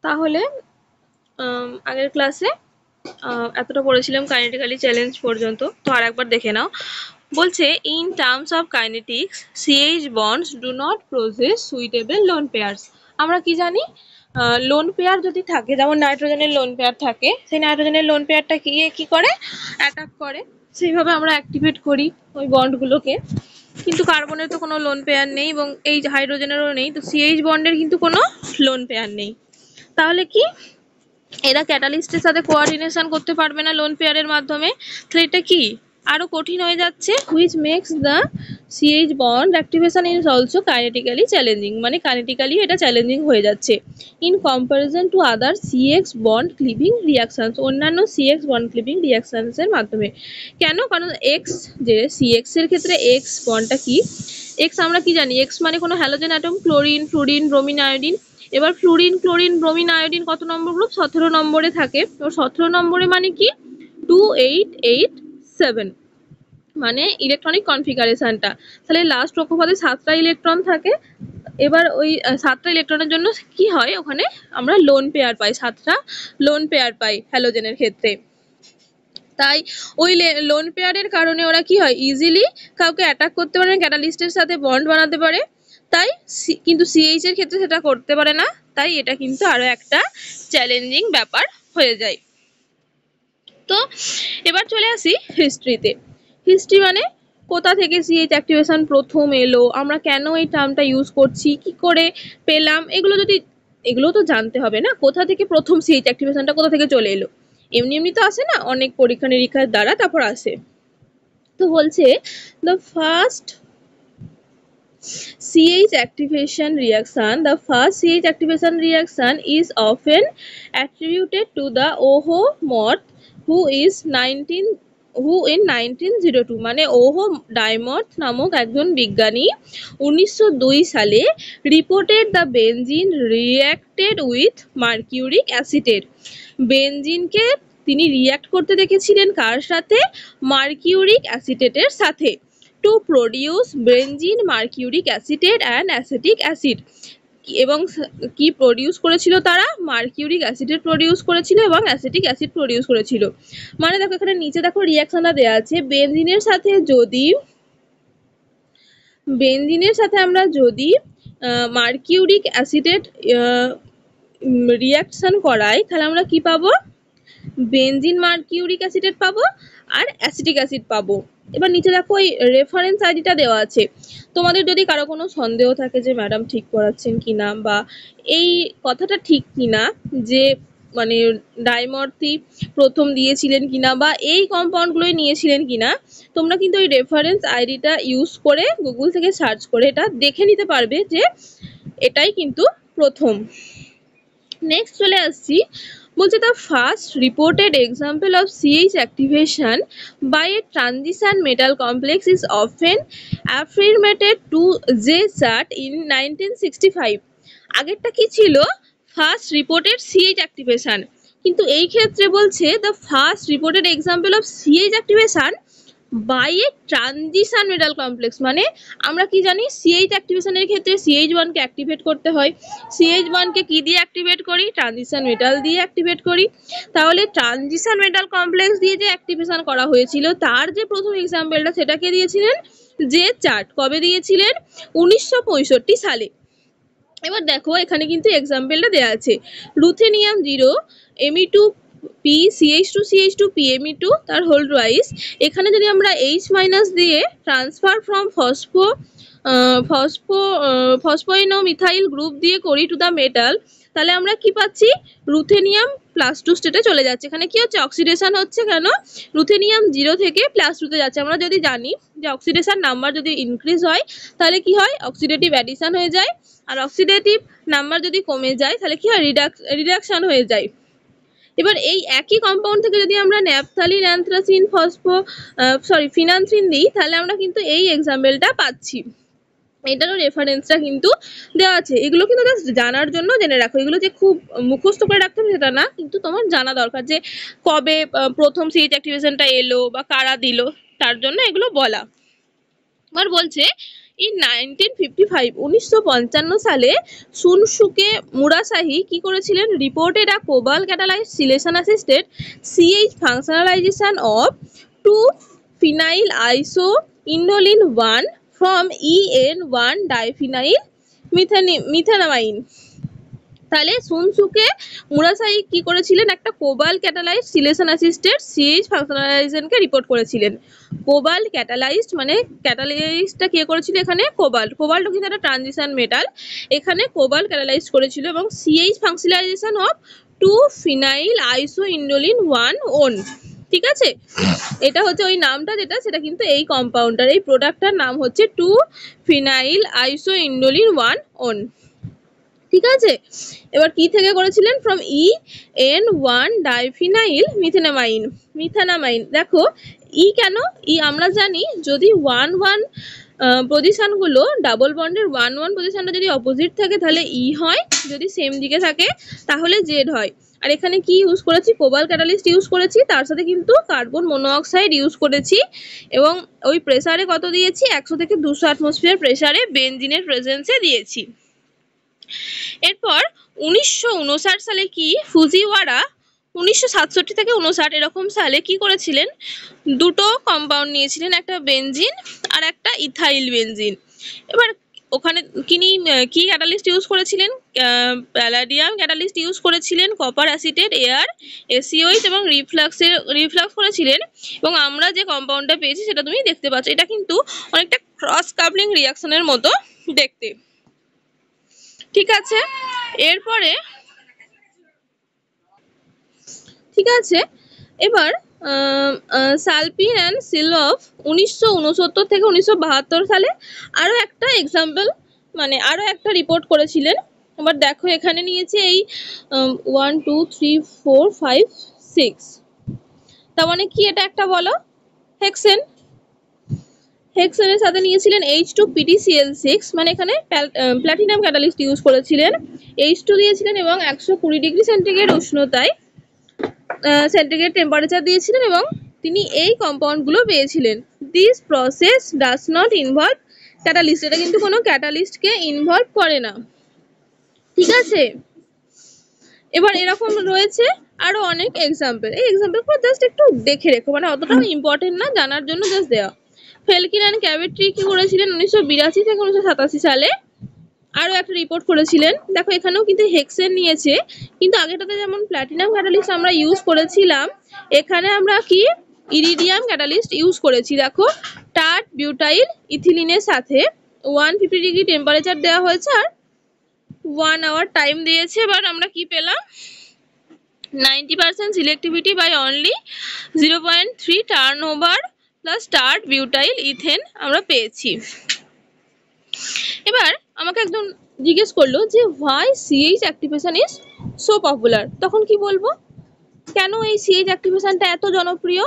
তাহলে আগের ক্লাসে এতটা পড়েছিলাম কাইনেটিক্যালি চ্যালেঞ্জ পর্যন্ত, তো আর একবার দেখে নাও। বলছে in terms of kinetics CH bonds do not process suitable lone pairs. আমরা কি জানি, লোন পেয়ার যদি থাকে, যেমন নাইট্রোজেনের লোন পেয়ার থাকে, সেই নাইট্রোজেনের লোন পেয়ারটা কি করে অ্যাটাক করে, সেইভাবে আমরা অ্যাক্টিভেট করি ওই বন্ডগুলোকে। কিন্তু কার্বনের তো কোনো লোন পেয়ার নেই এবং এই হাইড্রোজেনেরও নেই, তো সিএইচ বন্ডের কিন্তু কোনো লোন পেয়ার নেই। তাহলে কি এরা ক্যাটালিস্টের সাথে কোঅর্ডিনেশন করতে পারবে না লোন পেয়ারের মাধ্যমে, তো এটা কি আরো কঠিন হয়ে যাচ্ছে, which makes the CH bond activation is also kinetically challenging, মানে কাইনেটিক্যালি এটা চ্যালেঞ্জিং হয়ে যাচ্ছে in comparison to other CX bond cleaving reactions, অন্যান্য সিএক্স বন্ড ক্লিভিং রিয়াকশনস এর মাধ্যমে। কেন? কারণ এক্স যে সিএক্স এর ক্ষেত্রে এক্স বন্ডটা কি, এক্স আমরা কি জানি, এক্স মানে কোনো halogen atom, chlorine, fluorine, bromine, iodine. এবার ফ্লুরিন, ক্লোরিন, ব্রোমিন, আয়োডিন কত নম্বর গ্রুপ? 17 নম্বরে থাকে। তো 17 নম্বরে মানে কি 2887, মানে ইলেকট্রনিক কনফিগারেশনটা। তাহলে লাস্ট কক্ষপথে 7টা ইলেকট্রন থাকে। এবার ওই 7টা ইলেকট্রনের জন্য কি হয়, ওখানে আমরা লোন পেয়ার পাই, 7টা লোন পেয়ার পাই হ্যালোজেনের ক্ষেত্রে। তাই ওই লোন পেয়ারের কারণে ওরা কি হয়, ইজিলি কাউকে অ্যাটাক করতে পারে, ক্যাটালিস্টের সাথে বন্ড বানাতে পারে। তাই কিন্তু সিএইচ এর ক্ষেত্রে সেটা করতে পারে না, তাই এটা কিন্তু আরো একটা চ্যালেঞ্জিং ব্যাপার হয়ে যায়। তো এবার চলে আসি হিস্ট্রিতে। হিস্ট্রি মানে কোথা থেকে সিএইচ অ্যাক্টিভেশন প্রথম এলো, আমরা কেন এই টার্মটা ইউজ করছি, কি করে পেলাম, এগুলো তো জানতে হবে না, কোথা থেকে প্রথম সিএইচ অ্যাক্টিভেশনটা কোথা থেকে চলে এলো। এমনি এমনি তো আসে না, অনেক পরীক্ষা নিরীক্ষার দ্বারা তারপর আসে। তো বলছে the first CH activation reaction is often attributed to the ওহো মর্থ who in 1902, মানে ওহো ডাইমর্থ নামক একজন বিজ্ঞানী 1902 সালে reported the benzene reacted with mercuric অ্যাসিডের। বেনজিনকে তিনি রিঅ্যাক্ট করতে দেখেছিলেন কার সাথে? মার্কিউরিক অ্যাসিটেটের সাথে, to produce benzene, mercuric acetate and acetic acid. এবং কি প্রডিউস করেছিল তারা? মার্কিউরিক অ্যাসিডেট প্রডিউস করেছিল এবং অ্যাসিটিক অ্যাসিড প্রডিউস করেছিল। মানে দেখো এখানে নিচে দেখো রিঅ্যাকশনটা দেওয়া আছে, বেনজিনের সাথে আমরা যদি মার্কিউরিক অ্যাসিডেট রিঅ্যাকশন করাই, তাহলে আমরা কি পাবো? বেনজিন মার্কিউরিক অ্যাসিডেট পাবো আর অ্যাসিটিক অ্যাসিড পাবো। এবার নিচে দেখো এই রেফারেন্স আইডিটা দেওয়া আছে। তোমাদের যদি কারো কোনো সন্দেহ থাকে যে ম্যাডাম ঠিক পড়াচ্ছেন কিনা বা এই কথাটা ঠিক কিনা, যে মানে ডাইমর্থই প্রথম দিয়েছিলেন কিনা বা এই কম্পাউন্ডগুলোই নিয়েছিলেন কিনা, তোমরা কিন্তু ওই রেফারেন্স আইডিটা ইউজ করে গুগল থেকে সার্চ করে এটা দেখে নিতে পারবে যে এটাই কিন্তু প্রথম। নেক্সট চলে আসছি, বলছে the first reported example of CH activation by a transition metal complex is often affirmated to J. Chart in 1965. আগেরটা কি ছিল? ফার্স্ট রিপোর্টেড CH অ্যাক্টিভেশন, কিন্তু এই ক্ষেত্রে বলছে the first reported example of CH activation by a transition metal complex. মানে আমরা কি জানি, সিএইচ অ্যাক্টিভেশনের ক্ষেত্রে CH1 কে অ্যাক্টিভেট করতে হয়, CH1 কে কি দিয়ে অ্যাক্টিভেট করি? ট্রানজিশন মেটাল দিয়ে অ্যাক্টিভেট করি। তাহলে ট্রানজিশন মেটাল কমপ্লেক্স দিয়ে যে অ্যাক্টিভেশন করা হয়েছিল তার যে প্রথম এক্সাম্পলটা সেটাকে দিয়েছিলেন জে চার্ট। কবে দিয়েছিলেন? 1965 সালে। এবার দেখো এখানে কিন্তু এক্সাম্পলটা দেওয়া আছে, ruthenium 0 Me2 P CH2 PMe2 তার হোল ওয়াইজ। এখানে যদি আমরা H- দিয়ে ট্রান্সফার ফ্রম ফসফোইনোমিথাইল গ্রুপ দিয়ে করি টু দ্য মেটাল, তাহলে আমরা কি পাচ্ছি? রুথেনিয়াম +2 স্টেটে চলে যাচ্ছে। এখানে কি হচ্ছে? অক্সিডেশন হচ্ছে। কেন? রুথেনিয়াম 0 থেকে +2 তে যাচ্ছে। আমরা যদি জানি যে অক্সিডেশন নাম্বার যদি ইনক্রিজ হয় তাহলে কি হয়? অক্সিডেটিভ অ্যাডিশন হয়ে যায়, আর অক্সিডেটিভ নাম্বার যদি কমে যায় তাহলে কি হয়? রিডাকশন হয়ে যায়। এবার এই একই কম্পাউন্ড থেকে যদি আমরা ন্যাপথালিন, অ্যান্থ্রাসিন, ফিনান্থ্রিন দিই তাহলে আমরা কিন্তু এই এক্সাম্পলটা পাচ্ছি। এটারও রেফারেন্সটা কিন্তু দেওয়া আছে। এগুলো কিন্তু জাস্ট জানার জন্য জেনে রাখো, এগুলো যে খুব মুখস্থ করে রাখতে হবে সেটা না, কিন্তু তোমার জানা দরকার যে কবে প্রথম সিএইচ অ্যাক্টিভেশনটা এলো বা কারা দিল, তার জন্য এগুলো বলা। এবার বলছে In 1955 1955 সালে শুনসুকে মুরাসাহি কি করেছিলেন? Reported a cobalt catalysed selection assisted CH functionalization of 2-phenyl isoindolin 1 from EN1 diphenyl methanamine। তাহলে শুনসুকে মুরাসাহি কি করেছিলেন? একটা cobalt catalysed selection assisted CH ফাংশনালাইজেশনকে রিপোর্ট করেছিলেন। কোবাল্ট ক্যাটালাইজড মানে ক্যাটালাইজটা কে করেছিল এখানে? কোবাল্ট। কোবাল্ট কিন্তু একটা ট্রানজিশন মেটাল, এখানে কোবাল্ট ক্যাটালাইজ করেছিল এবং CH functionalisation of 2-phenyl isoindolin 1 one. ঠিক আছে, এটা হচ্ছে ওই নামটা যেটা, সেটা কিন্তু এই কম্পাউন্ডার, এই প্রোডাক্টটার নাম হচ্ছে 2-phenyl isoindolin 1 ওন। ঠিক আছে, এবার কি থেকে করেছিলেন? From EN1 diphenyl methanamine. দেখো ই কেন? ই আমরা জানি যদি 1-1 পজিশন গুলো ডাবল বন্ডের 1-1 পজিশনটা যদি অপোজিট থাকে তাহলে ই হয়, যদি সেম দিকে থাকে তাহলে জেড হয়। আর এখানে কি ইউজ করেছি? কোবাল্ট ক্যাটালিস্ট ইউজ করেছি, তার সাথে কিন্তু কার্বন মনোঅক্সাইড ইউজ করেছি এবং ওই প্রেসারে কত দিয়েছি? 100 থেকে 200 অ্যাটমসফিয়ার প্রেসারে বেনজিনের প্রেজেন্সে দিয়েছি। এরপর 1959 সালে কি ফুজিওয়ারা 1967 থেকে 59 এরকম সালে কি করেছিলেন? দুটো কম্পাউন্ড নিয়েছিলেন, একটা বেনজিন আর একটা ইথাইল বেনজিন। এবার ওখানে কি ক্যাটালিস্ট ইউজ করেছিলেন? প্যালাডিয়াম ক্যাটালিস্ট ইউজ করেছিলেন, কপার অ্যাসিটেট এয়ার এসিওইচ এবং রিফ্লাক্স করেছিলেন এবং আমরা যে কম্পাউন্ডটা পেয়েছি সেটা তুমি দেখতে পাচ্ছ। এটা কিন্তু অনেকটা ক্রস কাপলিং রিয়াকশনের মতো দেখতে। ঠিক আছে, এরপরে ঠিক আছে এবার সালপিন অ্যান্ড সিলভ 1969 থেকে 1972 সালে আরো একটা এক্সাম্পল মানে আরো একটা রিপোর্ট করেছিলেন। এবার দেখো এখানে নিয়েছে এই 1 2 3 4 5 6, তার মানে কি এটা একটা বলো? হেক্সেন। হেক্সেনের সাথে নিয়েছিলেন H2PtCl6, মানে এখানে প্ল্যাটিনাম ক্যাটালিস্ট ইউজ করেছিলেন, H2 দিয়েছিলেন এবং 120 ডিগ্রি সেন্টিগ্রেড উষ্ণতায় সেন্টিগ্রেড টেম্পারেচার দিয়েছিলেন এবং তিনি এই কম্পাউন্ডগুলো পেয়েছিলেন। This process does not involve catalyst, এটা কিন্তু কোনো ক্যাটালিস্টকে ইনভলভ করে না। ঠিক আছে, এবার এরকম রয়েছে আরো অনেক এক্সাম্পল, এই এক্সাম্পলগুলো জাস্ট একটু দেখে রেখো, মানে অতটা ইম্পর্টেন্ট না, জানার জন্য জাস্ট দেওয়া। ফেলকিন অ্যান্ড ক্যাভেট্রি কি করেছিলেন? 1982 থেকে 1987 সালে আরো একটা রিপোর্ট করেছিলেন। দেখো এখানেও কিন্তু হেক্সেন নিয়েছে, কিন্তু আগেটাতে যেমন প্ল্যাটিনাম ক্যাটালিস্ট আমরা ইউজ করেছিলাম, এখানে আমরা কি ইরিডিয়াম ক্যাটালিস্ট ইউজ করেছি। দেখো টার্ট বিউটাইল ইথিলিনের সাথে 150 ডিগ্রি টেম্পারেচার দেওয়া হয়েছে আর 1 আওয়ার টাইম দিয়েছে। এবার আমরা কি পেলাম? 90% selectivity by only 0.3 turnover plus tert butyl ethane আমরা পেয়েছি। এবার আমাকে একদম জিজ্ঞেস করলো যে why CH activation is so popular, তখন কি বলবো? কেন এই CH অ্যাক্টিভেশনটা এত জনপ্রিয়?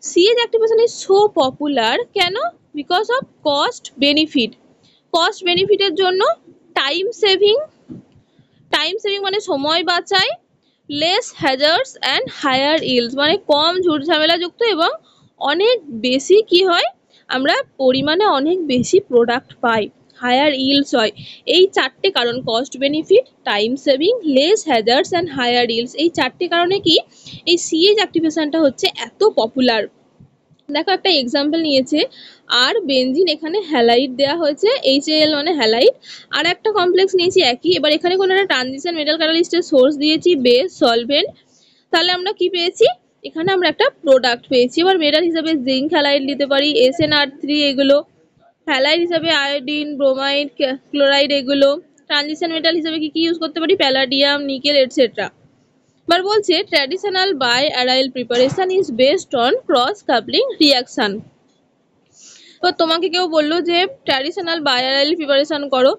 CH activation is so popular কেন? Because of cost benefit. Cost বেনিফিটের জন্য টাইম সেভিং মানে সময় বাঁচায়, less hazards and higher yields মানে কম ঝুট ঝামেলা যুক্ত এবং অনেক বেশি কি হয়, আমরা পরিমাণে অনেক বেশি প্রোডাক্ট পাই, হায়ার ইল্ডস হয়। এই চারটে কারণ, cost benefit, time saving, less hazards and higher yields, এই চারটে কারণে কি এই CH অ্যাক্টিভেশনটা হচ্ছে এত পপুলার। দেখো একটা এক্সাম্পল নিয়েছে, আর বেনজিন এখানে হ্যালাইড দেওয়া হয়েছে, HAL মানে হ্যালাইড, আর একটা কমপ্লেক্স নিয়েছি একই। এবার এখানে কোনো একটা ট্রানজিশন মেটাল ক্যাটালিস্টের সোর্স দিয়েছি, বেস সলভেন্ট, তাহলে আমরা কি পেয়েছি? এখানে আমরা একটা প্রোডাক্ট পেয়েছি। এবার মেটাল হিসাবে জিঙ্ক হ্যালাইড দিতে পারি, SnR3 এগুলো, হ্যালাইড হিসাবে আয়োডিন, ব্রোমাইড, ক্লোরাইড এগুলো, ট্রানজিশন মেটাল হিসাবে কি ইউজ করতে পারি? Palladium, nickel etcetera. এবার বলছে traditional biaryl preparation is based on cross coupling reaction. তো তোমাকে কেউ বললো যে ট্র্যাডিশনাল বাই অ্যারাইল প্রিপারেশন করো,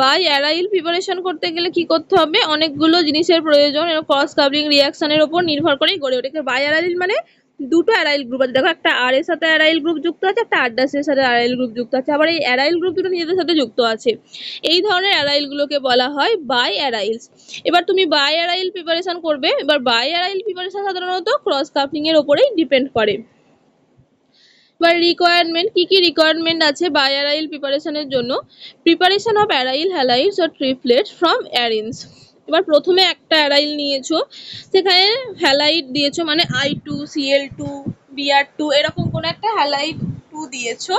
বাই অ্যারাইল প্রিপারেশন করতে গেলে কি করতে হবে? অনেকগুলো জিনিসের প্রয়োজন, ক্রস কাপলিং রিয়াকশনের উপর নির্ভর করেই গড়ে ওঠে। বাই অ্যারাইল মানে দুটো অ্যারাইল গ্রুপ আছে, দেখো একটা আর এর সাথে অ্যারাইল গ্রুপ যুক্ত আছে, একটা আর এর সাথে অ্যারাইল গ্রুপ যুক্ত আছে, আবার এই অ্যারাইল গ্রুপ দুটো নিজেদের সাথে যুক্ত আছে। এই ধরনের অ্যারাইল গুলোকে বলা হয় বাই অ্যারাইলস। এবার তুমি বাই অ্যারাইল প্রিপারেশন করবে, এবার বাই অ্যারাইল প্রিপারেশন সাধারণত ক্রস কাপলিং এর উপরেই ডিপেন্ড করে। বা রিকোয়ারমেন্ট, কি কি রিকোয়ারমেন্ট আছে বাই অ্যারাইল প্রিপারেশনের জন্য? Preparation of aryl halides or triflates from arenes. এবার প্রথমে একটা অ্যারাইল নিয়েছো, সেখানে হ্যালাইড দিয়েছো, মানে I2Cl2 Br2 এরকম কোন একটা হ্যালাইড 2 দিয়েছো,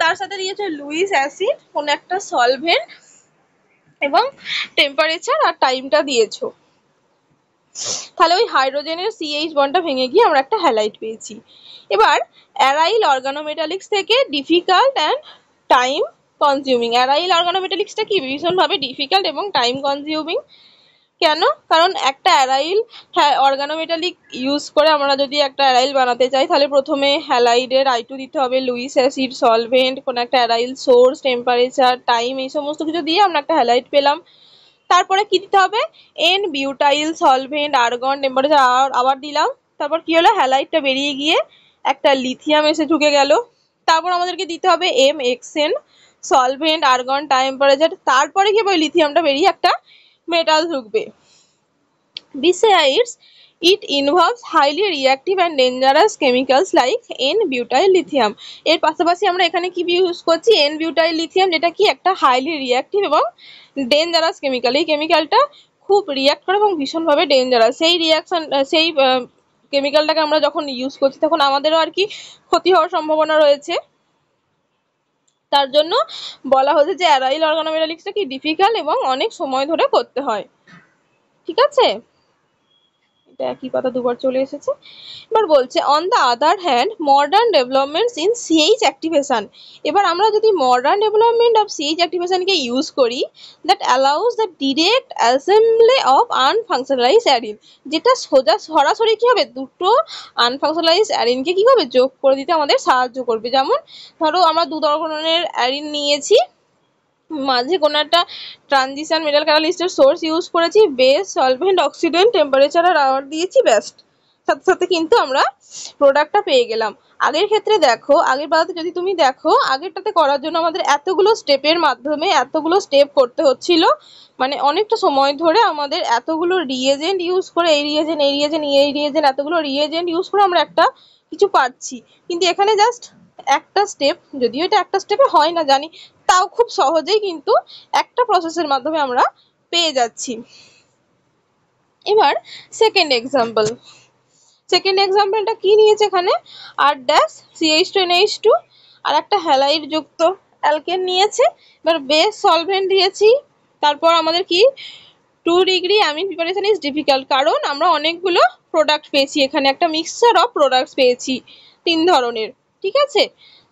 তার সাথে দিয়েছো লুইস অ্যাসিড কোন একটা সলভেন্ট, এবং টেম্পারেচার আর টাইমটা দিয়েছো। তাহলে ওই হাইড্রোজেনের CH বন্ডটা ভেঙে গিয়ে আমরা একটা হ্যালাইড পেয়েছি। এবার অ্যারাইল অর্গানোমেটালিক্স থেকে difficult and time consuming. Aryl অর্গানোমেটালিক্সটা কি ভীষণভাবে ডিফিকাল্ট এবং টাইম কনজিউমিং। কেন? কারণ একটা অ্যারাইল অর্গানোমেটালিক ইউজ করে আমরা যদি একটা অ্যারাইল বানাতে চাই, তাহলে প্রথমে হ্যালাইডের I2 দিতে হবে, লুইস অ্যাসিড, সলভেন্ট, কোন একটা অ্যারাইল সোর্স, টেম্পারেচার, টাইম, এই সমস্ত কিছু দিয়ে আমরা একটা হ্যালাইড পেলাম। তারপরে কি দিতে হবে? N butyl, solvent, argon, temperature আবার দিলাম। তারপর কি হলো? হ্যালাইডটা বেরিয়ে গিয়ে একটা লিথিয়াম এসে ঢুকে গেল। তারপর আমাদেরকে দিতে হবে MXN, সলভেন্ট, আর্গন, টেম্পারেচার, তারপরে কি হবে? লিথিয়ামটা বেরিয়ে একটা মেটাল ঢুকবে। Besides, it involves highly reactive and dangerous chemicals like N-butyl lithium. এর পাশাপাশি আমরা এখানে কি ইউজ করছি? N-butyl lithium, যেটা কি একটা হাইলি রিঅ্যাক্টিভ এবং ডেঞ্জারাস কেমিক্যাল। এই কেমিক্যালটা খুব রিঅ্যাক্ট করে এবং ভীষণভাবে ডেঞ্জারাস। সেই রিঅ্যাকশন, সেই কেমিক্যালটাকে আমরা যখন ইউজ করছি তখন আমাদেরও আর কি ক্ষতি হওয়ার সম্ভাবনা রয়েছে। তার জন্য বলা হচ্ছে যে অ্যারাইল অর্গানোমেটালিক্সটা কি ডিফিকাল্ট এবং অনেক সময় ধরে করতে হয়। ঠিক আছে, একই কথা দুবার চলে এসেছে। এবার বলছে on the other hand modern developments in CH activation. এবার আমরা যদি মডার্ন ডেভেলপমেন্ট অফ CH অ্যাক্টিভেশনকে ইউজ করি, that allows the direct assembly of unfunctionalised arene, যেটা সরাসরি কি হবে? দুটো আনফাংশনালাইজ অ্যারিনকে কি হবে? যোগ করে দিতে আমাদের সাহায্য করবে। যেমন ধরো আমরা দু ধরনের অ্যারিন নিয়েছি, মাঝে কোনো একটা ট্রানজিশন মেটাল ক্যাটালিস্টের সোর্স ইউজ করেছি, বেস, সলভেন্ট, অক্সিডেন্ট, টেম্পারেচার আর আওয়ার দিয়েছি, ব্যাস, সাথে সাথে কিন্তু আমরা প্রোডাক্টটা পেয়ে গেলাম। আগের ক্ষেত্রে দেখো, আগের বারে যদি তুমি দেখো, আগেরটাতে করার জন্য আমাদের এতগুলো স্টেপের মাধ্যমে এতগুলো স্টেপ করতে হচ্ছিল, মানে অনেকটা সময় ধরে আমাদের এতগুলো রিয়েজেন্ট ইউজ করে, এই রিয়েজেন্ট, এই রিয়েজেন্ট, এই রিয়েজেন্ট, এতগুলো রিয়েজেন্ট ইউজ করে আমরা একটা কিছু পাচ্ছি। কিন্তু এখানে জাস্ট একটা স্টেপ, যদিও এটা একটা স্টেপে হয় না জানি, তাও খুব সহজেই কিন্তু একটা প্রসেসের মাধ্যমে আমরা পেয়ে যাচ্ছি। এবার সেকেন্ড এক্সাম্পলটা কি নিয়েছে এখানে? R-CH2NH2 আর একটা হ্যালাইড যুক্ত অ্যালকেন নিয়েছে। এবার বেস, সলভেন্ট দিয়েছি। তারপর আমাদের কি 2 degree amine preparation is difficult, কারণ আমরা অনেকগুলো প্রোডাক্ট পেয়েছি, এখানে একটা মিক্সচার অফ প্রোডাক্টস পেয়েছি 3 ধরনের। ঠিক আছে,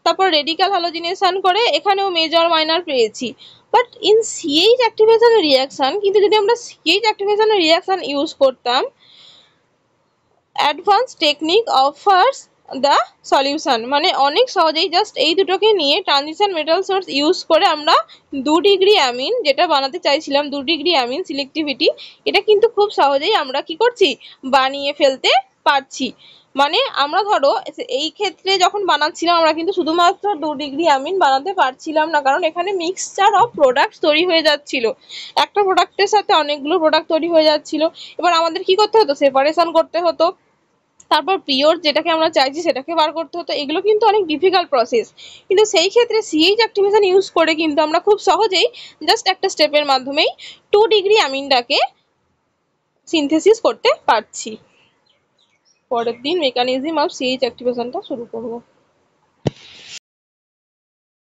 তারপর রেডিক্যাল হ্যালোজিনেশন করে এখানেও মেজর মাইনর পেয়েছি। But in CH activation reaction, কিন্তু যদি আমরা CH অ্যাক্টিভেশন রিঅ্যাকশন ইউজ করতাম, advance technique offers the solution, মানে অনেক সহজেই জাস্ট এই দুটোকে নিয়ে ট্রানজিশন মেটাল সোর্স ইউজ করে আমরা 2 ডিগ্রি অ্যামিন যেটা বানাতে চাইছিলাম, 2 ডিগ্রি অ্যামিন সিলেক্টিভিটি, এটা কিন্তু খুব সহজেই আমরা কি করছি? বানিয়ে ফেলতে পারছি। মানে আমরা ধরো এই ক্ষেত্রে যখন বানাচ্ছিলাম আমরা কিন্তু শুধুমাত্র 2 ডিগ্রি অ্যামিন বানাতে পারছিলাম না, কারণ এখানে মিক্সচার অফ প্রোডাক্ট তৈরি হয়ে যাচ্ছিল, একটা প্রোডাক্টের সাথে অনেকগুলো প্রোডাক্ট তৈরি হয়ে যাচ্ছিল। এবার আমাদের কি করতে হতো? সেপারেশন করতে হতো, তারপর পিওর যেটাকে আমরা চাইছি সেটাকে বার করতে হতো। এগুলো কিন্তু অনেক ডিফিকাল্ট প্রসেস, কিন্তু সেই ক্ষেত্রে CH অ্যাক্টিভেশন ইউজ করে কিন্তু আমরা খুব সহজেই জাস্ট একটা স্টেপের মাধ্যমেই 2 ডিগ্রি অ্যামিনটাকে সিনথেসিস করতে পারছি। পরের দিন মেকানিজম অফ CH অ্যাক্টিভেশনটা শুরু করব।